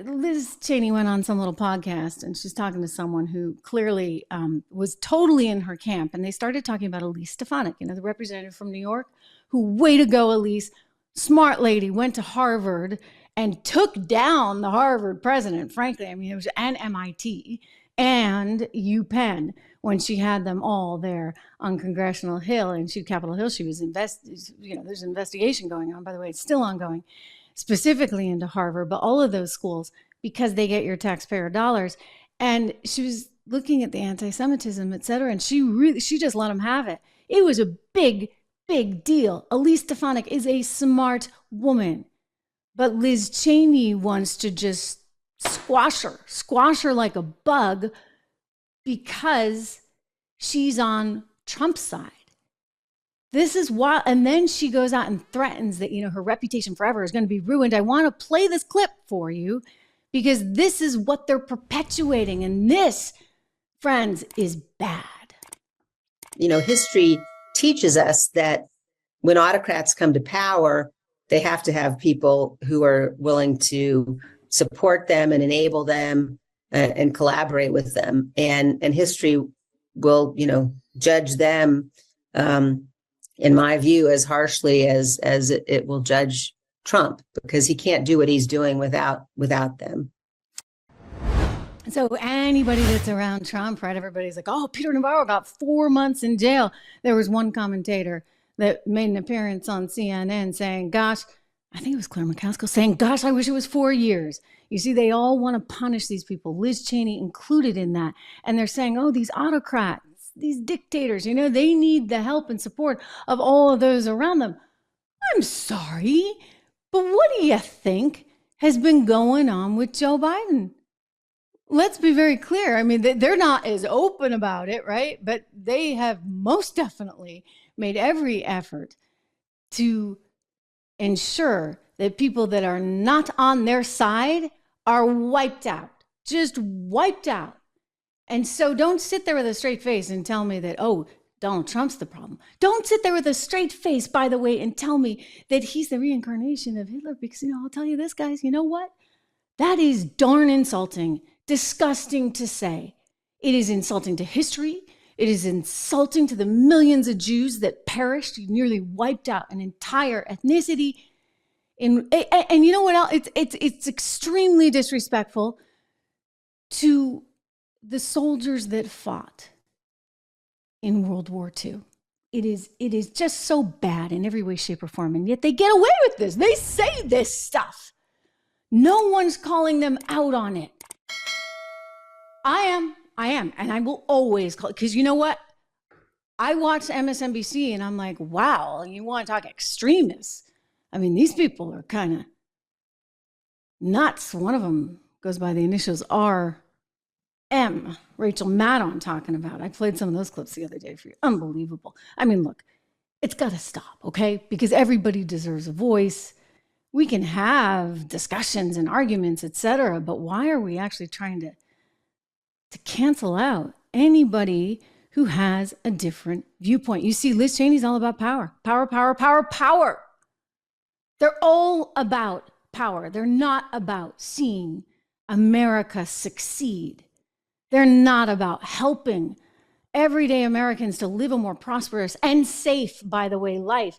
Liz Cheney went on some little podcast and she's talking to someone who clearly was totally in her camp. And they started talking about Elise Stefanik, the representative from New York, who, way to go, Elise, smart lady, went to Harvard and took down the Harvard president, frankly. I mean, it was and MIT and UPenn when she had them all there on Congressional Hill and Capitol Hill. She was there's an investigation going on, by the way, it's still ongoing, specifically into Harvard, but all of those schools, because they get your taxpayer dollars. And she was looking at the anti-Semitism, et cetera, and she just let them have it. It was a big deal. Elise Stefanik is a smart woman, but Liz Cheney wants to just squash her like a bug because she's on Trump's side. This is why, and then she goes out and threatens that, her reputation forever is going to be ruined. I want to play this clip for you because this is what they're perpetuating. And this, friends, is bad. History teaches us that when autocrats come to power, they have to have people who are willing to support them and enable them and collaborate with them. And history will, judge them, in my view, as harshly as it will judge Trump, because he can't do what he's doing without them. So anybody that's around Trump, right, everybody's like, oh, Peter Navarro got 4 months in jail. There was one commentator that made an appearance on CNN saying, gosh, I think it was Claire McCaskill saying, gosh, I wish it was 4 years. You see, they all want to punish these people, Liz Cheney included in that. And they're saying, oh, these autocrats, these dictators, they need the help and support of all of those around them. I'm sorry, but what do you think has been going on with Joe Biden? Let's be very clear. I mean, they're not as open about it, right? But they have most definitely made every effort to ensure that people that are not on their side are wiped out, just wiped out. And so don't sit there with a straight face and tell me that, oh, Donald Trump's the problem. Don't sit there with a straight face, by the way, and tell me that he's the reincarnation of Hitler, because, I'll tell you this, guys, you know what? That is darn insulting, disgusting to say. It is insulting to history. It is insulting to the millions of Jews that perished, nearly wiped out an entire ethnicity. And you know what else? It's extremely disrespectful to the soldiers that fought in World War II. It is just so bad in every way, shape, or form, and yet they get away with this. They say this stuff. No one's calling them out on it. I am, and I will always call it, because you know what? I watch MSNBC and I'm like, wow, you want to talk extremists? I mean, these people are kind of nuts. One of them goes by the initials RM, Rachel Maddow talking about. I played some of those clips the other day for you. Unbelievable. I mean, look, it's got to stop, okay? Because everybody deserves a voice. We can have discussions and arguments, etc., but why are we actually trying to cancel out anybody who has a different viewpoint? You see, Liz Cheney's all about power. Power, power, power, power. They're all about power. They're not about seeing America succeed. They're not about helping everyday Americans to live a more prosperous and safe, by the way, life.